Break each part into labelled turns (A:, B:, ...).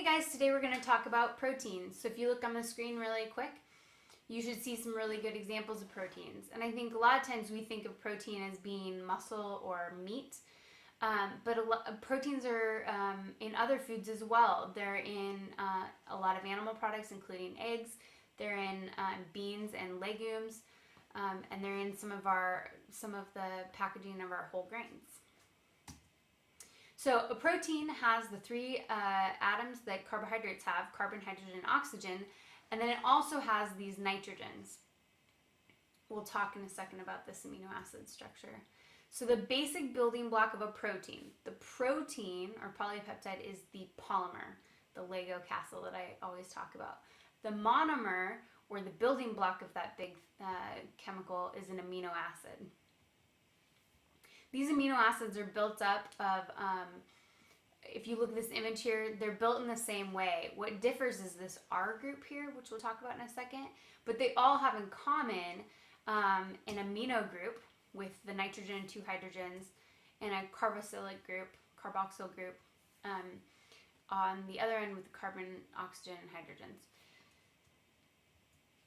A: guys, today we're going to talk about proteins. So if you look on the screen really quick, you should see some really good examples of proteins. And I think a lot of times we think of protein as being muscle or meat, but proteins are in other foods as well. They're in a lot of animal products, including eggs. They're in beans and legumes, and they're in some of the packaging of our whole grains. So a protein has the three atoms that carbohydrates have: carbon, hydrogen, oxygen, and then it also has these nitrogens. We'll talk in a second about this amino acid structure. So the basic building block of a protein, the protein or polypeptide, is the polymer, the Lego castle that I always talk about. The monomer, or the building block of that big chemical, is an amino acid. These amino acids are built up of, if you look at this image here, they're built in the same way. What differs is this R group here, which we'll talk about in a second, but they all have in common an amino group with the nitrogen and two hydrogens, and a carboxylic group, carboxyl group, on the other end with the carbon, oxygen, and hydrogens.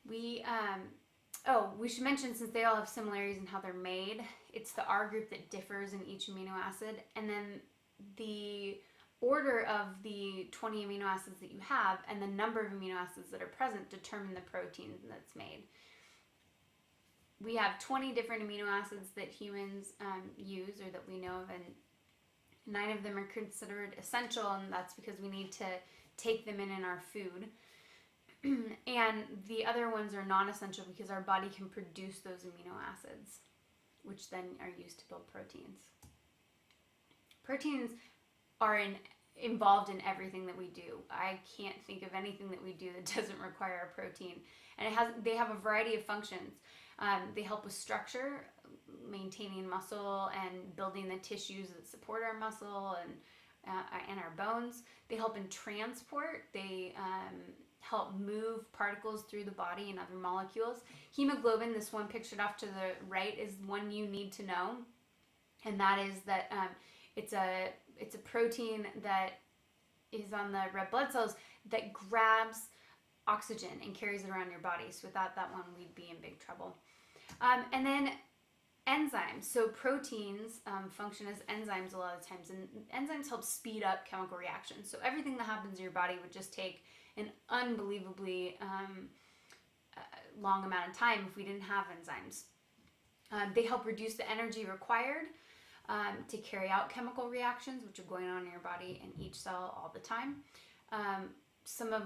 A: We should mention, since they all have similarities in how they're made, it's the R group that differs in each amino acid, and then the order of the 20 amino acids that you have and the number of amino acids that are present determine the protein that's made. We have 20 different amino acids that humans use, or that we know of, and 9 of them are considered essential, and that's because we need to take them in our food. And the other ones are non-essential because our body can produce those amino acids, which then are used to build proteins. Proteins are involved in everything that we do. I can't think of anything that we do that doesn't require a protein. And they have a variety of functions. They help with structure, maintaining muscle and building the tissues that support our muscle and our bones. They help in transport. They help move particles through the body and other molecules. Hemoglobin, this one pictured off to the right, is one you need to know, and that is that it's a protein that is on the red blood cells that grabs oxygen and carries it around your body. So without that one, we'd be in big trouble. And then enzymes. So proteins function as enzymes a lot of times, and enzymes help speed up chemical reactions. So everything that happens in your body would just take an unbelievably long amount of time if we didn't have enzymes. They help reduce the energy required to carry out chemical reactions, which are going on in your body in each cell all the time. Some of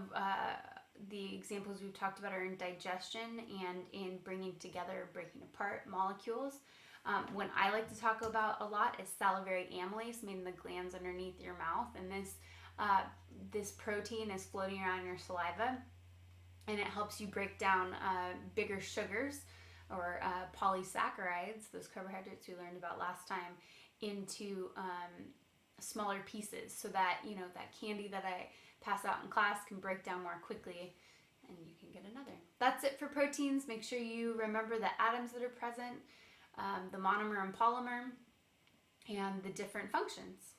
A: the examples we've talked about are in digestion and in bringing together, breaking apart molecules. One I like to talk about a lot is salivary amylase, made in the glands underneath your mouth, and this protein is floating around in your saliva, and it helps you break down bigger sugars, or polysaccharides, those carbohydrates we learned about last time, into smaller pieces, so that that candy that I pass out in class can break down more quickly, and you can get another. That's it for proteins. Make sure you remember the atoms that are present, the monomer and polymer, and the different functions.